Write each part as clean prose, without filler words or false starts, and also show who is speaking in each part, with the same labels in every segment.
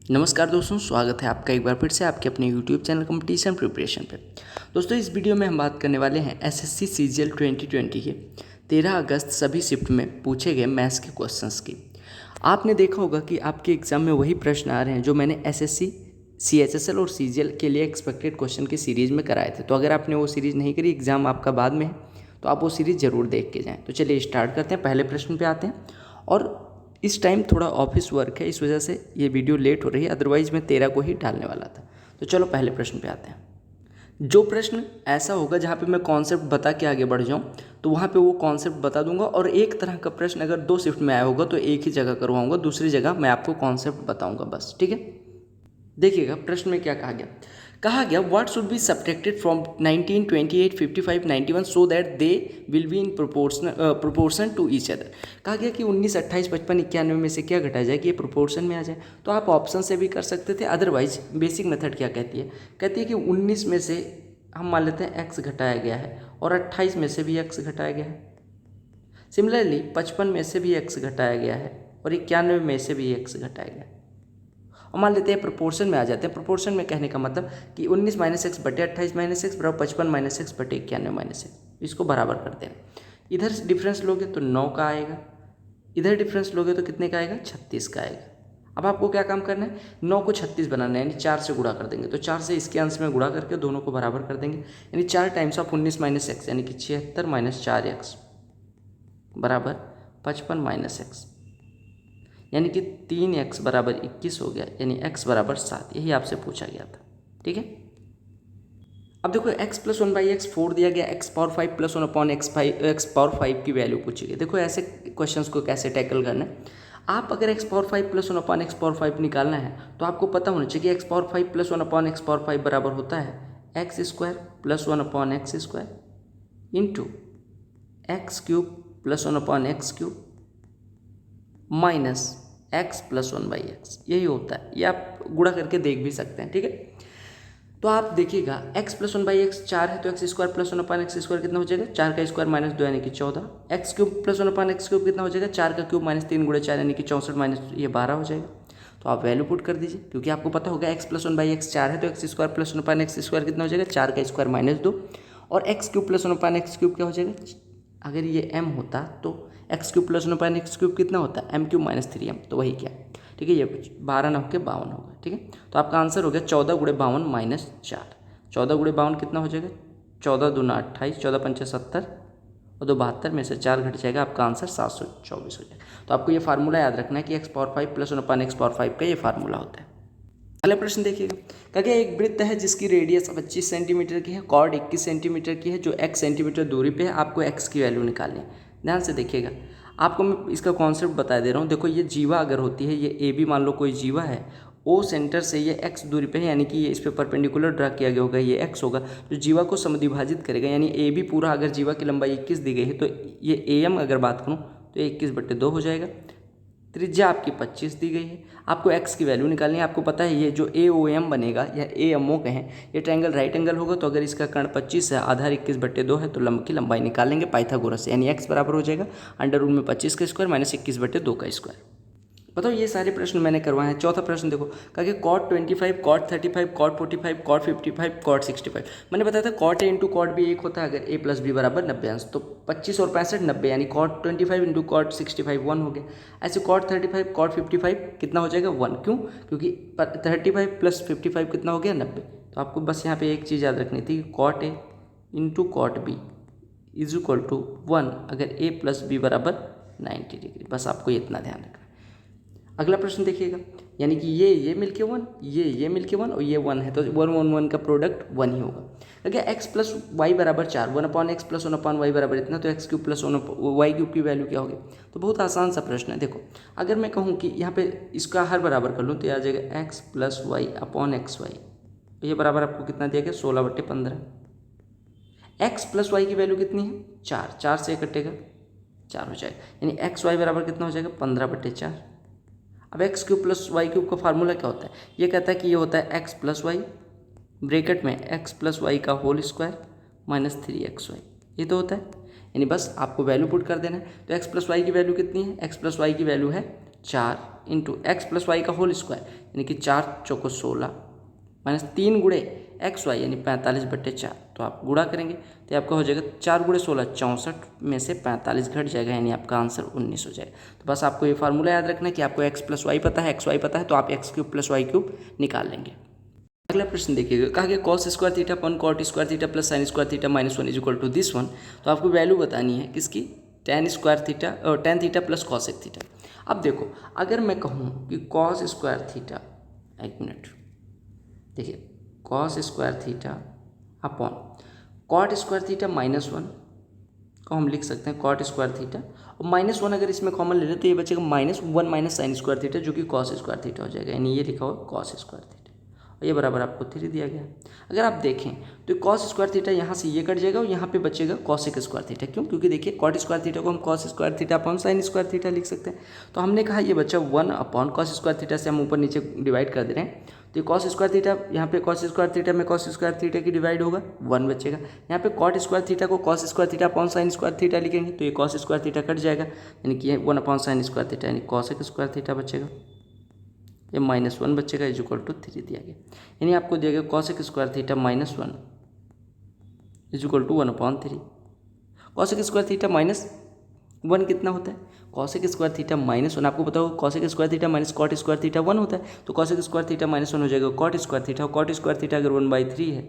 Speaker 1: नमस्कार दोस्तों, स्वागत है आपका एक बार फिर से आपके अपने YouTube चैनल कंपटीशन प्रिपरेशन पे। दोस्तों, इस वीडियो में हम बात करने वाले हैं एसएससी सीजीएल 2020 के 13 अगस्त सभी शिफ्ट में पूछे गए मैथ्स के क्वेश्चंस की। आपने देखा होगा कि आपके एग्ज़ाम में वही प्रश्न आ रहे हैं जो मैंने एसएससी सीएचएसएल और सीजीएल के लिए एक्सपेक्टेड क्वेश्चन की सीरीज़ में कराए थे। तो अगर आपने वो सीरीज़ नहीं करी, एग्ज़ाम आपका बाद में है, तो आप वो सीरीज़ ज़रूर देख के जाएँ। तो चलिए स्टार्ट करते हैं, पहले प्रश्न पे आते हैं। और इस टाइम थोड़ा ऑफिस वर्क है, इस वजह से ये वीडियो लेट हो रही है, अदरवाइज़ मैं 13 को ही डालने वाला था। तो चलो पहले प्रश्न पे आते हैं। जो प्रश्न ऐसा होगा जहाँ पे मैं कॉन्सेप्ट बता के आगे बढ़ जाऊँ, तो वहाँ पे वो कॉन्सेप्ट बता दूंगा। और एक तरह का प्रश्न अगर 2 शिफ्ट में आया होगा तो एक ही जगह करवाऊंगा, दूसरी जगह मैं आपको कॉन्सेप्ट बताऊंगा बस। ठीक है, देखिएगा प्रश्न में क्या कहा गया what should be subtracted from 19, 28, 55, 91 so that they will be in proportion to each other. कहा गया कि 19, 28, 55, 91 में से क्या घटाया जाए कि ये प्रोपोर्शन में आ जाए। तो आप ऑप्शन से भी कर सकते थे, अदरवाइज बेसिक मेथड क्या कहती है कि 19 में से हम मान लेते हैं x घटाया गया है और 28 में से भी x घटाया गया है। सिमिलरली 55 में से भी x घटाया गया है और 91 में से भी x घटाया गया है। और मान लेते हैं प्रोपोर्शन में आ जाते हैं। प्रोपोर्शन में कहने का मतलब कि 19 माइनस एक्स बटे 28 माइनस एक्स बराबर 55 माइनस एक्स बटे 91 माइनस एक्स। इसको बराबर करते हैं। इधर डिफरेंस लोगे तो 9 का आएगा, इधर डिफरेंस लोगे तो कितने का आएगा, 36 का आएगा। अब आपको क्या काम करना है, 9 को 36 बनाना है, यानी 4 से गुणा कर देंगे। तो 4 से इसके अंश में गुणा करके दोनों को बराबर कर देंगे, यानी 4 टाइम्स ऑफ 19 माइनस एक्स, यानी कि 76 माइनस 4x बराबर 55 माइनस एक्स, यानी कि 3x बराबर 21 हो गया, यानी x बराबर 7। यही आपसे पूछा गया था। ठीक है, अब देखो x प्लस 1/x 4 दिया गया, x power 5 plus 1/x power 5 की वैल्यू पूछी गई। देखो ऐसे क्वेश्चंस को कैसे टैकल करना है। आप अगर x power 5 plus 1/x power 5 निकालना है तो आपको पता होना चाहिए कि x power 5 plus 1/x power 5 बराबर होता है x square plus 1/x square into x cube plus 1/x cube minus x plus 1/x। यही होता है, ये आप गुणा करके देख भी सकते हैं। ठीक है, तो आप देखिएगा x प्लस 1/x 4 है तो x square plus 1/x square कितना हो जाएगा, 4 का स्क्वायर माइनस 2 यानी कि 14। X cube plus 1/x cube कितना हो जाएगा, 4 का क्यूब माइनस 3 गुणे 4 यानी कि 64 माइनस ये 12 हो जाएगा। तो आप वैल्यू पुट कर दीजिए, क्योंकि आपको पता होगा x प्लस 1/x 4 है तो x square plus 1/x square कितना हो जाएगा, 4 का स्क्वायर माइनस 2। और x cube plus 1/x cube क्या हो जाएगा, अगर ये m होता तो x cube plus 1/x cube कितना होता है, m क्यूब माइनस 3m, तो वही क्या। ठीक है, ये 12 न होकर 52 होगा। ठीक है, तो आपका आंसर हो गया 14 गुणे 52 माइनस 4। 14 गुणे 52 कितना हो जाएगा, 14 दूना 28, 14 पंचे 70 और 2 72 में से 4 घट जाएगा, आपका आंसर 724 हो जाएगा। तो आपको ये फार्मूला याद रखना है कि x power 5 plus 1/x power 5 का ये फार्मूला होता है। अगला प्रश्न देखिएगा, क्या एक वृत्त है जिसकी रेडियस 25 सेंटीमीटर की है, कॉर्ड 21 सेंटीमीटर की है, जो x सेंटीमीटर दूरी पे है, आपको x की वैल्यू निकालनी है। ध्यान से देखिएगा, आपको मैं इसका कॉन्सेप्ट बता दे रहा हूँ। देखो ये जीवा अगर होती है, ये ए बी मान लो कोई जीवा है, ओ सेंटर से ये x दूरी पे है, यानी कि ये इस पे परपेंडिकुलर ड्रा किया गया होगा, ये x होगा जो जीवा को समद्विभाजित करेगा। यानी ए बी पूरा, अगर जीवा की लंबाई 21 दी गई है तो ये ए एम अगर बात करूँ तो 21/2 हो जाएगा। त्रिज्या आपकी 25 दी गई है, आपको x की वैल्यू निकालनी है। आपको पता है ये जो AOM बनेगा या AMO कहें, ये ट्रायंगल राइट एंगल होगा। तो अगर इसका कर्ण 25 है, आधार 21/2 है, तो लंब की लंबाई निकाल लेंगे पाइथागोरस से, यानी x बराबर हो जाएगा अंडर रूट में 25 का स्क्वायर माइनस 21/2 का स्क्वायर। बताओ, ये सारे प्रश्न मैंने करवाए हैं। चौथा प्रश्न देखो, कहा कि cot 25, cot 35, cot 45, cot 55, cot 65। मैंने बताया था cot A into cot B एक होता है अगर a प्लस बी बराबर 90 अंश, तो 25 और 65 90, यानी कॉट 25 इंटू कॉट 65 1 हो गया। ऐसे कॉट 35 कॉट 55 कितना हो जाएगा 1, क्यों, क्योंकि 35 प्लस 55 कितना हो गया 90। तो आपको बस यहाँ पे एक चीज़ याद रखनी थी, cot A into cot B is equal to 1 अगर a प्लस बी बराबर 90 डिग्री। बस आपको इतना ध्यान रखना है। अगला प्रश्न देखिएगा, यानी कि ये मिल के 1, ये मिल के 1 और ये 1 है, तो 1 1 1 का प्रोडक्ट 1 ही होगा। अगर x प्लस वाई बराबर 4, 1/x प्लस 1/y बराबर इतना, तो x cube plus Y cube की वैल्यू क्या होगी। तो बहुत आसान सा प्रश्न है। देखो, अगर मैं कहूँ कि यहाँ पे इसका हर बराबर कर लूँ तो आ जाएगा x plus Y upon X Y, तो ये बराबर आपको कितना दिया गया 16/15। x प्लस वाई की वैल्यू कितनी है 4, 4 से कटेगा 4 हो जाएगा, यानी एक्स वाई बराबर कितना हो जाएगा 15/4। अब X cube plus Y cube का फार्मूला क्या होता है, ये कहता है कि ये होता है एक्स प्लस वाई ब्रैकेट में एक्स प्लस वाई का होल स्क्वायर माइनस 3xy, ये तो होता है। यानी बस आपको वैल्यू पुट कर देना है। तो एक्स प्लस वाई की वैल्यू कितनी है, एक्स प्लस वाई की वैल्यू है 4 इंटू एक्स प्लस वाई का होल स्क्वायर यानी कि 4 चौको 16 माइनस 3 गुणे एक्स वाई यानी 45/4। तो आप गुणा करेंगे तो आपका हो जाएगा 4 गुणे 16 64 में से 45 घट जाएगा यानी आपका आंसर 19 हो जाएगा। तो बस आपको ये फार्मूला याद रखना है कि आपको एक्स प्लस वाई पता है, एक्स वाई पता है, तो आप X cube plus Y cube निकाल लेंगे। अगला प्रश्न देखिएगा, कहा गया cos square theta upon cot square theta plus sine square theta -1 is equal to this one. तो आपको वैल्यू बतानी है किसकी, टेन स्क्वायर थीटा और tan theta plus cosec theta. अब देखो अगर मैं कहूँ कि कॉस स्क्वायर थीटा, एक मिनट देखिए, cos square theta upon cot square theta -1 को हम लिख सकते हैं कॉट स्क्वायर थीटा, और -1 अगर इसमें कॉमन ले लें तो ये बचेगा -1 माइनस साइन स्क्वायर थीटा जो कि कॉस स्क्वायर थीटा हो जाएगा, यानी ये लिखा हुआ कॉस स्क्वायर थीटा और ये बराबर आपको 3 दिया गया। अगर आप देखें तो कॉस स्क्वायर थीटा यहाँ से ये कट जाएगा और यहाँ पे बचेगा कॉसेक स्क्वायर थीटा। क्यों? क्योंकि देखिए कॉट स्क्वायर थीटा को हम cos square theta upon sine square theta लिख सकते हैं। तो हमने कहा ये बच्चा 1 अपॉन कॉस स्क्वायर थीटा से हम ऊपर नीचे डिवाइड कर दे रहे हैं, तो ये कॉस स्क्वायर थीटा यहाँ पे कॉस स्क्वायर थीटा में कॉस स्क्वायर थीटा की डिवाइड होगा 1 बचेगा। यहाँ पे कॉट स्क्वायर थीटा को cos square theta upon sine square theta लिखेंगे तो ये कॉस स्क्वायर थीटा कट जाएगा, यानी कि 1 अपॉन साइन स्क्वायर थीटा यानी कॉसेक स्क्वायर थीटा बचेगा, ये -1 बचेगा इज इक्वल टू 3 दिया गया। यानी आपको दिया गया cosec square theta -1 is equal to 1/3। Cosec square theta -1 कितना होता है, कॉसेक स्क्वायर थीटा -1 आपको पता होगा cosec square theta minus cot square theta 1 होता है, तो कॉसेक स्क्वायर थीटा -1 हो जाएगा कॉट स्क्वायर थीटा, और कॉट स्क्वायर थीटा अगर 1/3 है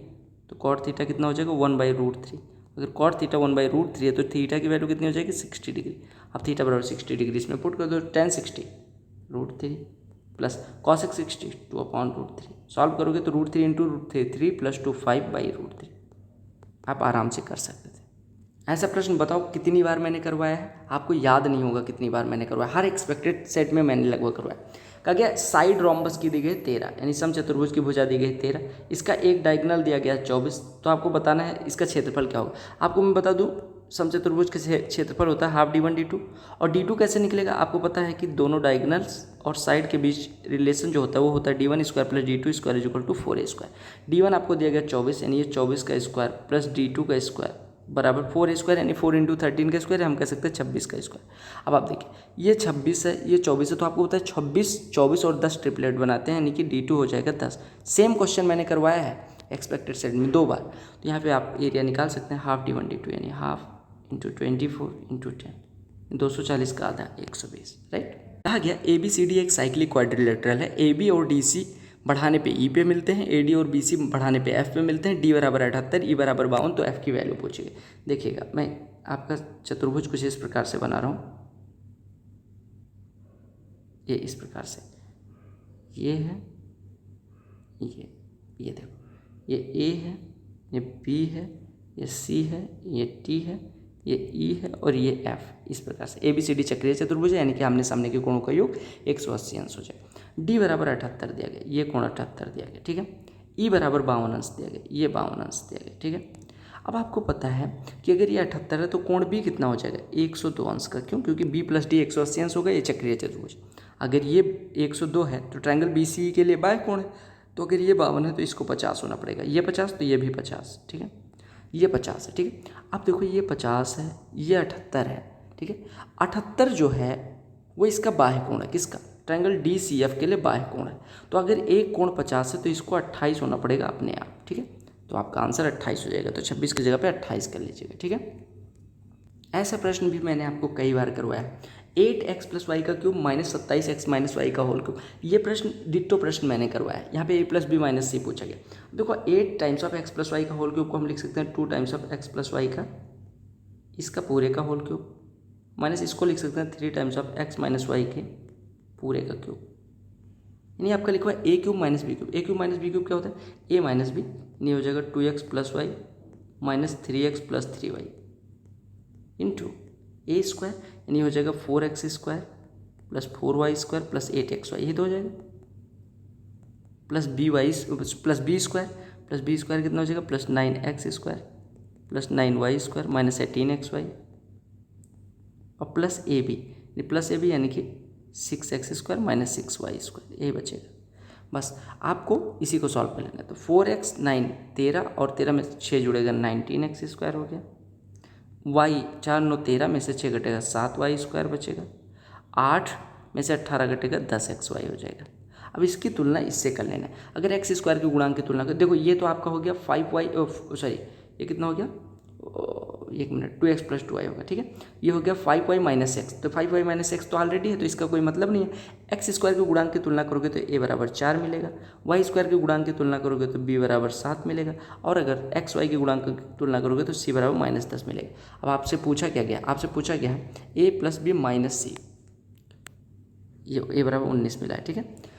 Speaker 1: तो कॉट थीटा कितना हो जाएगा 1/√3। अगर कॉट थीटा 1/√3 है तो थीटा की वैल्यू कितनी हो जाएगी 60 डिग्री। अब थीटा बराबर 60 डिग्री इसमें पुट कर दो, tan 60√3 प्लस कॉसेक 60 2/√3। सॉल्व करोगे तो √3 इंटू √3 प्लस 2 5/√3 आप आराम से कर सकते थे। ऐसा प्रश्न बताओ कितनी बार मैंने करवाया है, आपको याद नहीं होगा कितनी बार मैंने करवाया, हर एक्सपेक्टेड सेट में मैंने लगभग करवाया। कहा गया साइड रोम्बस की दी गई 13 यानी समचतुर्भुज की भुजा दी गई 13, इसका एक डायगोनल दिया गया 24, तो आपको बताना है इसका क्षेत्रफल क्या होगा। आपको मैं बता दूं समचतुर्भुज का क्षेत्रफल होता है हाफ d1 d2, और d2 कैसे निकलेगा, आपको पता है कि दोनों डायगोनल्स और साइड के बीच रिलेशन जो होता है वो होता है d1 square plus d2 square is equal to 4a square. d1 आपको दिया गया 24 यानी ये 24 का स्क्वायर प्लस d2 का स्क्वायर बराबर 4a स्क्वायर यानी 4 इंटू 13 का स्क्वायर हम कह सकते हैं 26 का स्क्वायर। अब आप देखिए ये 26 है ये 24 है, तो आपको पता है 24 और 10 ट्रिपलेट बनाते हैं यानी कि d2 हो जाएगा 10। सेम क्वेश्चन मैंने करवाया है एक्सपेक्टेड सेट में 2 बार, तो यहाँ पे आप एरिया निकाल सकते हैं हाफ d1 d2 यानी हाफ इंटू 24 इंटू 10 240 का आधा 120, राइट। कहा गया ABCD एक साइक्लिक क्वाड्रिलेटरल है, AB और DC बढ़ाने पे E पे मिलते हैं, AD और BC बढ़ाने पे F पे मिलते हैं, D बराबर 78 E बराबर 52, तो F की वैल्यू पूछेगी। देखिएगा मैं आपका चतुर्भुज कुछ इस प्रकार से बना रहा हूँ, ये इस प्रकार से, ये है ये देखो ये A है, ये B है, ये C है, ये T है, ये E है और ये F, इस प्रकार से ABCD चक्रीय चतुर्भुज है यानी कि आमने सामने के कोणों का योग 180 अंश हो जाए। D बराबर 78 दिया गया, ये कोण 78 दिया गया, ठीक है। E बराबर 52 अंश दिया गया, ये 52 अंश दिया गया, ठीक है। अब आपको पता है कि अगर ये 78 है तो कोण B कितना हो जाएगा 102 अंश का, क्यों? क्योंकि B प्लस D 180 अंश होगा, ये चक्रीय चतुर्भुज। अगर ये 102 है तो ट्रायंगल BCE के लिए बाय कोण है, तो अगर ये 52 है तो इसको 50 होना पड़ेगा, ये 50 तो ये भी 50, ठीक है, ये 50 है, ठीक है। अब देखो ये 50 है, ये 78 है, ठीक है। 78 जो है वो इसका बाह्य कोण है, किसका? ट्रायंगल DCF के लिए बाह्य कोण है। तो अगर एक कोण 50 है तो इसको 28 होना पड़ेगा अपने आप, ठीक है। तो आपका आंसर 28 हो जाएगा, तो 26 की जगह पे 28 कर लीजिएगा, ठीक है। ऐसा प्रश्न भी मैंने आपको कई बार करवाया है, 8x प्लस वाई का cube minus 27x minus Y का होल क्यूब। ये प्रश्न डिट्टो प्रश्न मैंने करवाया है, यहाँ पे a plus B minus C पूछा गया। देखो 8 times of x plus Y का होल क्यूब को हम लिख सकते हैं 2 times of x plus Y का इसका पूरे का होल क्यूब, माइनस इसको लिख सकते हैं 3 times of x minus Y के पूरे का क्यूब। यानी आपका लिखा है a cube minus B cube. a cube minus B cube क्या होता है? a माइनस बी, नहीं हो जाएगा 2x plus y minus 3x plus 3y into a square, यानी हो जाएगा 4x square plus 4y square plus 8xy, ये तो हो जाएगा प्लस बी स्क्वायर कितना हो जाएगा plus 9x square plus 9y square minus 18xy और प्लस ए बी यानी कि 6x square minus 6y square, यही बचेगा। बस आपको इसी को सॉल्व कर लेना है। तो 4x 9 13 और 13 में 6 जुड़ेगा 19x स्क्वायर हो गया, y 4 9 13 में से 6 घटेगा 7y स्क्वायर बचेगा, 8 में से 18 घटेगा 10xy हो जाएगा। अब इसकी तुलना इससे कर लेना है। अगर एक्स स्क्वायर के गुणांक की तुलना कर, देखो ये तो आपका हो गया 5y, सॉरी ये कितना हो गया, एक मिनट, 2x + 2y होगा, ठीक है। ये हो गया 5y - x, तो 5y - x तो ऑलरेडी है, तो इसका कोई मतलब नहीं है। एक्स स्क्वायर के गुणांक की तुलना करोगे तो a बराबर 4 मिलेगा, वाई स्क्वायर के गुणांक की तुलना करोगे तो b बराबर 7 मिलेगा, और अगर एक्स वाई के गुणांक की तुलना करोगे तो c बराबर -10 मिलेगा। अब आपसे पूछा क्या गया, आपसे पूछा गया है a + b - c, ये a बराबर 19 मिला है, ठीक है।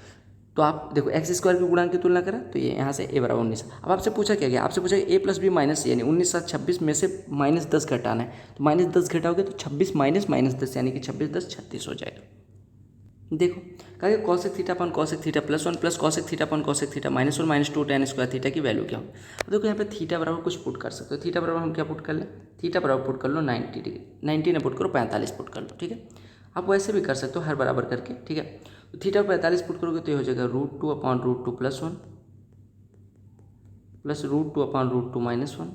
Speaker 1: तो आप देखो एक्स स्क्वायर के गुणांक की तुलना करें तो ये यहाँ से a बराबर 19। अब आपसे पूछा क्या गया, आपसे पूछा a + b - c, यानी 19 7 26 में से -10 घटाना है, तो -10 घटाओगे तो 26 - -10 यानी कि 26 10 36 हो जाएगा। देखो कहा cosec थीटा अपन cosec थीटा +1 + cosec थीटा अपन cosec theta -1 - 2 tan square theta की वैल्यू क्या हो। अब देखो यहाँ पे थीटा बराबर कुछ पुट कर सकते हो, थीटा बराबर हम क्या पुट कर लें, थीटा बराबर पुट कर लो 90 डिग्री, 90 ने पुट करो 45 पुट कर लो, ठीक है। आप वैसे भी कर सकते हो हर बराबर करके, ठीक है। तो थीटा 45 पुट करोगे तो ये हो जाएगा √2 / √2 + 1 + √2 / √2 -1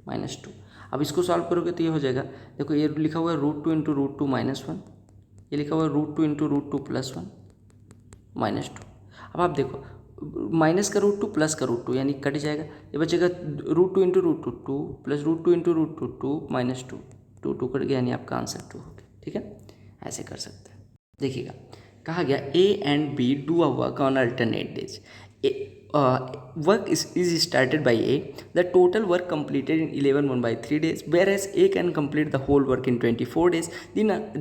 Speaker 1: -2। अब इसको सॉल्व करोगे तो ये हो जाएगा, देखो ये लिखा हुआ है √2 × √2 -1, ये लिखा हुआ है √2 × √2 + 1 -2। अब आप देखो माइनस का √2 प्लस का √2 यानी कट जाएगा, ये बचेगा √2 × √2 2 + √2 × √2 2 -2, 2 2 कट गया यानी आपका आंसर 2 हो गया, ठीक है। ऐसे कर सकते हैं। देखिएगा कहा गया A and B do a work on alternate days. Work is started by A. The total work completed in 11 1/3 days, whereas A can complete the whole work in 24 days.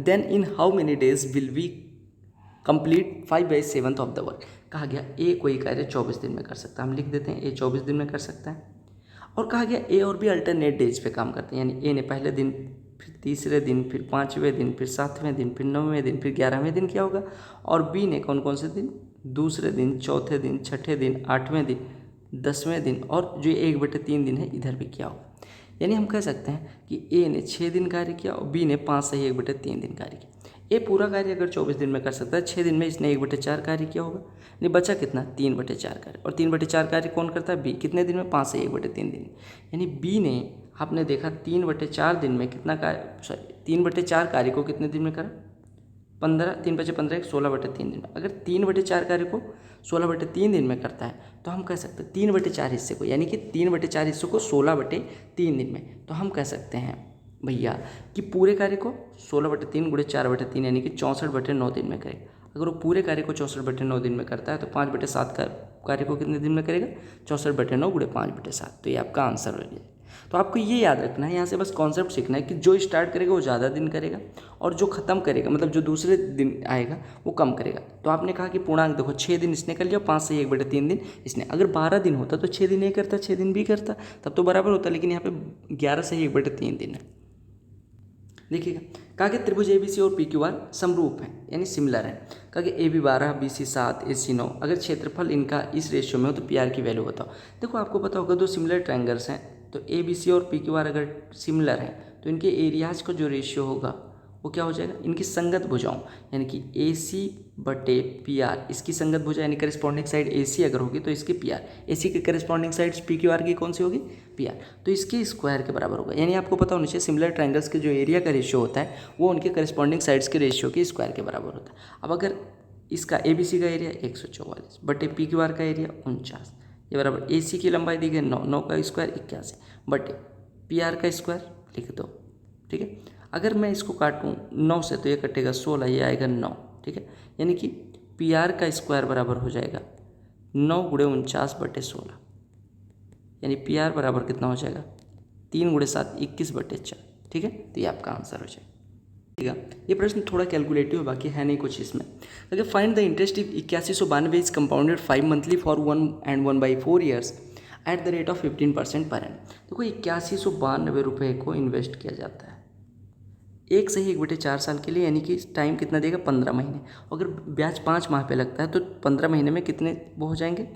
Speaker 1: Then in how many days will we complete 5/7 of the work? कहा गया A कोई कार्य 24 दिन में कर सकता है, हम लिख देते हैं A 24 दिन में कर सकता है। और कहा गया A और B अल्टरनेट डेज पे काम करते हैं, यानी A ने पहले दिन, फिर तीसरे दिन, फिर 5वें दिन, फिर 7वें दिन, फिर 9वें दिन, फिर 11वें दिन क्या होगा, और B ने कौन कौन से दिन, दूसरे दिन, चौथे दिन, छठे दिन, 8वें दिन, 10वें दिन, और जो 1/3 दिन है इधर भी क्या होगा। यानी हम कह सकते हैं कि A ने 6 दिन कार्य किया और B ने 5 से 1/3 दिन कार्य किया। ए पूरा कार्य अगर 24 दिन में कर सकता है, 6 दिन में इसने 1/4 कार्य किया होगा, नहीं बचा कितना 3/4 कार्य, और 3/4 कार्य कौन करता है, बी। कितने दिन में, 5 से 1/3 दिन। यानी बी ने आपने देखा 3/4 दिन में कितना कार्य, सॉरी 3/4 कार्य को कितने दिन में करा, 15, 3 × 15 16/3 दिन में। अगर 3/4 कार्य को 16/3 दिन में करता है तो हम कह सकते हैं 3/4 हिस्से को, यानी कि 3/4 हिस्से को 16/3 दिन में, तो हम कह सकते हैं भैया कि पूरे कार्य को 16/3 × 4/3 यानी कि 64/9 दिन में करेगा। अगर वो पूरे कार्य को 64/9 दिन में करता है तो 5/7 का कार्य को कितने दिन में करेगा, 64/9 × 5/7, तो ये आपका आंसर हो गया। तो आपको ये याद रखना है, यहाँ से बस कॉन्सेप्ट सीखना है कि जो स्टार्ट करेगा वो ज़्यादा दिन करेगा, और जो ख़त्म करेगा मतलब जो दूसरे दिन आएगा वो कम करेगा। तो आपने कहा कि पूर्णांक देखो 6 दिन इसने कर लिया, 5 से 1/3 दिन इसने। अगर 12 दिन होता तो 6 दिन नहीं करता, 6 दिन भी करता, तब तो बराबर होता, लेकिन यहाँ पे 11 से 1/3 दिन है। देखिएगा कहा कि त्रिभुज ABC और PQR समरूप हैं, यानी सिमिलर हैं। कहा कि AB 12, BC 7, AC 9, अगर क्षेत्रफल इनका इस रेशियो में हो तो PR की वैल्यू बताओ। देखो आपको पता होगा दो सिमिलर ट्रायंगल्स हैं, तो ABC और PQR अगर सिमिलर हैं तो इनके एरियाज का जो रेशियो होगा वो क्या हो जाएगा, इनकी संगत भुजाओं, यानी कि AC/PR, इसकी संगत भुजा यानी करस्पॉन्डिंग साइड AC अगर होगी तो इसकी PR, AC के करस्पॉन्डिंग साइड PQR की कौन सी होगी, PR, तो इसके स्क्वायर के बराबर होगा। यानी आपको पता होना चाहिए सिमिलर ट्रायंगल्स के जो एरिया का रेशियो होता है वो उनके करस्पॉन्डिंग साइड्स के रेशियो के स्क्वायर के बराबर होता है। अब अगर इसका ABC का एरिया 144 बटे PQR का एरिया 49, ये बराबर AC की लंबाई दी गई 9, 9 का स्क्वायर 81 बटे PR का स्क्वायर लिख दो, ठीक है। अगर मैं इसको काटूँ 9 से तो ये कटेगा 16, ये आएगा 9, ठीक है। यानी कि PR का स्क्वायर बराबर हो जाएगा 9 × 49/16, यानी PR बराबर कितना हो जाएगा 3 × 7 21/4, ठीक है। तो ये आपका आंसर हो जाएगा, ठीक है। ये प्रश्न थोड़ा कैलकुलेटिव है, बाकी है नहीं कुछ इसमें। अगर find the interest if 8192 is compounded 5 monthly for 1 and 1/4 years eight the rate of 15% per annum. देखो 8192 रुपये को इन्वेस्ट किया जाता है 1 से 1/4 साल के लिए, यानी कि टाइम कितना देगा 15 महीने। अगर ब्याज 5 माह पे लगता है तो 15 महीने में कितने वो हो जाएंगे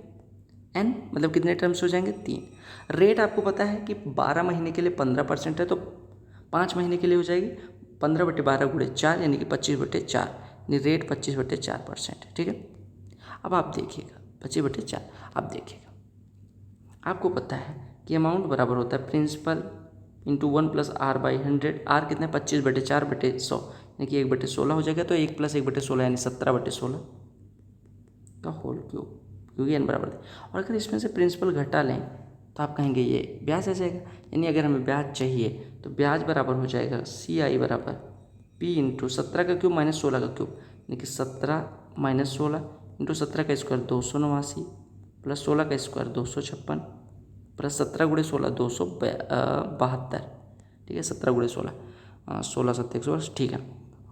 Speaker 1: n, मतलब कितने टर्म्स हो जाएंगे 3। रेट आपको पता है कि 12 महीने के लिए 15% है, तो 5 महीने के लिए हो जाएगी 15/12 × 4 यानी कि 25/4, यानी रेट 25/4% है, ठीक है। अब आप देखिएगा 25/4, आप देखिएगा आपको पता है कि अमाउंट बराबर होता है प्रिंसिपल × 1 + R/100, R कितना 25/4/100, यानी कि 1/16 हो जाएगा। तो 1 + 1/16 यानी 17/16 का होल क्यूब, क्योंकि n बराबर है। और अगर इसमें से प्रिंसिपल घटा लें तो आप कहेंगे ये ब्याज आ जाएगा। यानी अगर हमें ब्याज चाहिए तो ब्याज बराबर हो जाएगा CI बराबर P × 17 का क्यूब - 16 का क्यूब, यानी कि 17 - 16 × 17 का स्क्वायर 289 + 16 का स्क्वायर 256 + 17 × 16 272। ठीक है, 17 × 16 16 7 120, ठीक है,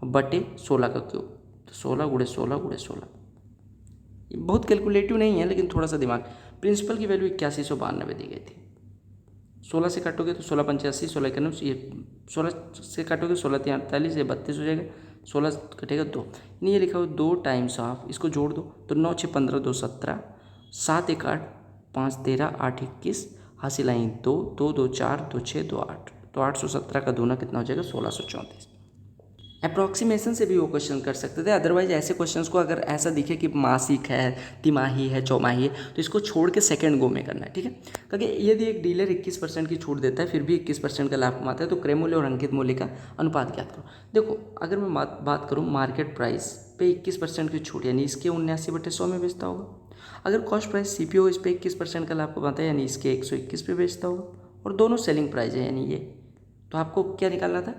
Speaker 1: बटे 16 का क्यूब, तो 16 × 16 × 16। ये बहुत कैलकुलेटिव नहीं है लेकिन थोड़ा सा दिमाग। प्रिंसिपल की वैल्यू 8192 दी गई थी। 16 से काटोगे तो 16 × 85, 16 × 91, ये 16 से काटोगे 16 × 3 48, ये 32 हो जाएगा। 16 कटेगा 2, नहीं ये लिखा हो 2 टाइम्स ऑफ, इसको जोड़ दो तो 9 6 15 2 17, 7 1 8 5 13 8 21, हासिल आई 2 2 2 4 2 6 2 8, तो 817 का दूना कितना हो जाएगा 1634। अप्रॉक्सीमेशन से भी वो क्वेश्चन कर सकते थे। अदरवाइज ऐसे क्वेश्चंस को अगर ऐसा दिखे कि मासिक है, तिमाही है, चौमाही है, तो इसको छोड़ के सेकंड गो में करना है। ठीक है, क्योंकि यदि एक डीलर 21% की छूट देता है फिर भी 21% का लाभ कमाता है, तो क्रय मूल्य और अंकित मूल्य का अनुपात ज्ञात करो। देखो, अगर मैं बात करूँ मार्केट प्राइस पे 21% की छूट, यानी इसके 79/100 में बेचता होगा। अगर कॉस्ट प्राइस CPO इस पर 21% का लाभ कमाता है, यानी इसके 121 पे बेचता होगा। और दोनों सेलिंग प्राइस है, यानी ये, तो आपको क्या निकालना था,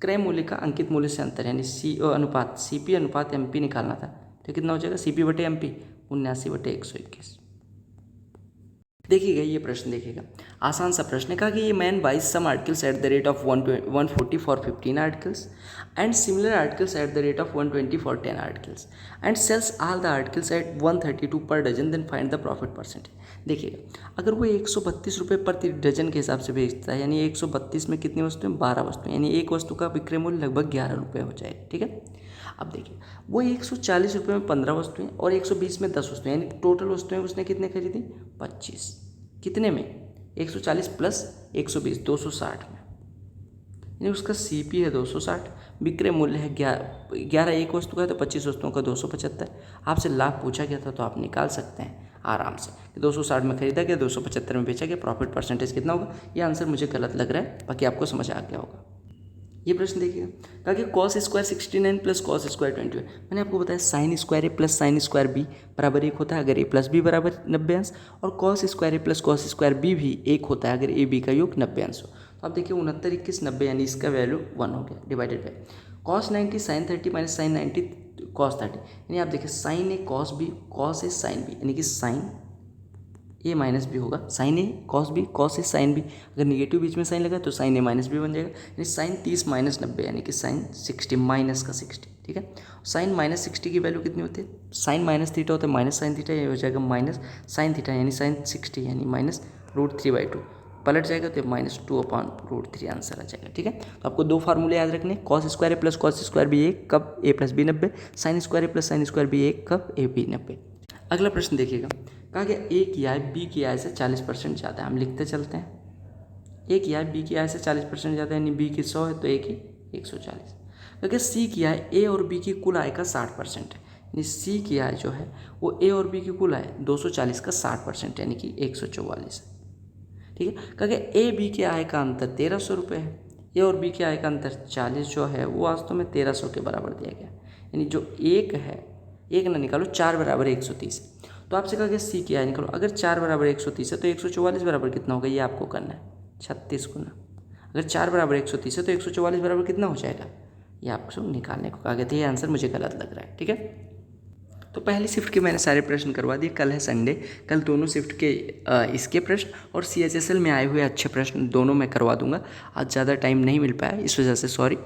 Speaker 1: क्रय मूल्य का अंकित मूल्य से अंतर, यानी अनुपात CP अनुपात MP निकालना था। तो कितना हो जाएगा CP/MP 79/121। देखिएगा ये प्रश्न, देखिएगा आसान सा प्रश्न है। कहा कि ये man buys some articles at the rate of 140 for 15 articles and similar articles at the rate of 120 for 10 articles and sells all the articles at 132 per dozen, then find the profit percentage. देखिएगा, अगर वो 132 रुपये प्रति dozen के हिसाब से बेचता है, यानी 132 में कितनी वस्तुएं, 12 वस्तुएं, यानी एक वस्तु का विक्रय मूल्य लगभग 11 रुपये हो जाएगा। ठीक है, अब देखिए वो 140 रुपये में 15 वस्तुएं और 120 में 10 वस्तुएं, यानी टोटल वस्तुएं उसने कितने खरीदी, 25। कितने में, 140 + 120 260 में, यानी उसका CP है 260, विक्रय मूल्य है 11 एक वस्तु का है, तो 25 वस्तुओं का 275। आपसे लाभ पूछा गया था तो आप निकाल सकते हैं आराम से कि 260 में खरीदा गया, 275 में बेचा गया, प्रॉफिट परसेंटेज कितना होगा। ये आंसर मुझे गलत लग रहा है, बाकी आपको समझ आ गया होगा। ये प्रश्न देखिएगा, कहा कि cos स्क्वायर 69 + cos स्क्वायर 21। मैंने आपको बताया sin square A + sin square B बराबर 1 होता है अगर A + B बराबर 90 अंश, और cos square A + cos square B भी 1 होता है अगर A B का योग 90 अंश हो। तो आप देखिए 69 21 90, यानी इसका वैल्यू 1 हो गया, divided by cos 90 sin 30 - sin 90 cos 30, यानी आप देखिए sin A cos B cos A sin B, यानी कि sin A - B होगा, sin A cos B cos A sin B, अगर निगेटिव बीच में साइन लगा तो sin A - B बन जाएगा, यानी sin 30 - 90, यानी कि sin 60 माइनस का 60। ठीक है, sin -60 की वैल्यू कितनी होती है, sin -θ होता है -sin θ, ये हो जाएगा -sin θ, यानी sin 60 यानी -√3/2, पलट जाएगा तो -2/√3 आंसर आ जाएगा। ठीक है, तो आपको दो फार्मूले याद रखने, cos square A + cos square B 1 कब A + B 90, sin square A + sin square B 1 कब A B 90। अगला प्रश्न देखिएगा, कहा गया A की आय B की आय से 40% ज़्यादा है। हम लिखते चलते हैं, A की आय B की आय से 40% ज़्यादा, यानी B की 100 है तो A की 140। क्योंकि C की आय A और B की कुल आय का 60% है, यानी C की आय जो है वो A और B की कुल आय 240 का 60%, यानी कि 144 है। ठीक है, क्योंकि A B की आय का अंतर 1300 रुपये है, A और B की आय का अंतर 40 जो है वो वास्तव में 1300 के बराबर दिया गया, यानी जो एक है, एक ना निकालो, 4 बराबर 130 है। तो आपसे कहा गया C की आय निकालो, अगर 4 बराबर 130 है तो 144 बराबर कितना होगा, ये आपको करना है 36 गुना। अगर 4 बराबर 130 है तो 144 बराबर कितना हो जाएगा, ये आपको निकालने को कहा गया था। ये आंसर मुझे गलत लग रहा है। ठीक है, तो पहली शिफ्ट के मैंने सारे प्रश्न करवा दिए। कल है संडे, कल दोनों शिफ्ट के इसके प्रश्न और CHSL में आए हुए अच्छे प्रश्न दोनों मैं करवा दूंगा। आज ज़्यादा टाइम नहीं मिल पाया, इस वजह से सॉरी।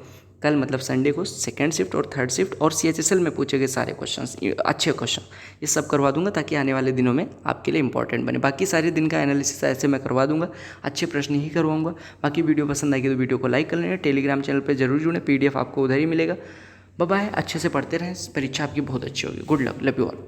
Speaker 1: कल मतलब संडे को सेकंड शिफ्ट और थर्ड शिफ्ट और CHSL में पूछे गए सारे क्वेश्चंस, अच्छे क्वेश्चन, ये सब करवा दूंगा ताकि आने वाले दिनों में आपके लिए इंपॉर्टेंट बने। बाकी सारे दिन का एनालिसिस ऐसे मैं करवा दूंगा, अच्छे प्रश्न ही करवाऊंगा। बाकी वीडियो पसंद आएगी तो वीडियो को लाइक कर लेना, टेलीग्राम चैनल पर जरूर जुड़ें, PDF आपको उधर ही मिलेगा। बाय बाय, अच्छे से पढ़ते रहें, परीक्षा आपकी बहुत अच्छी होगी। Good luck, love you all.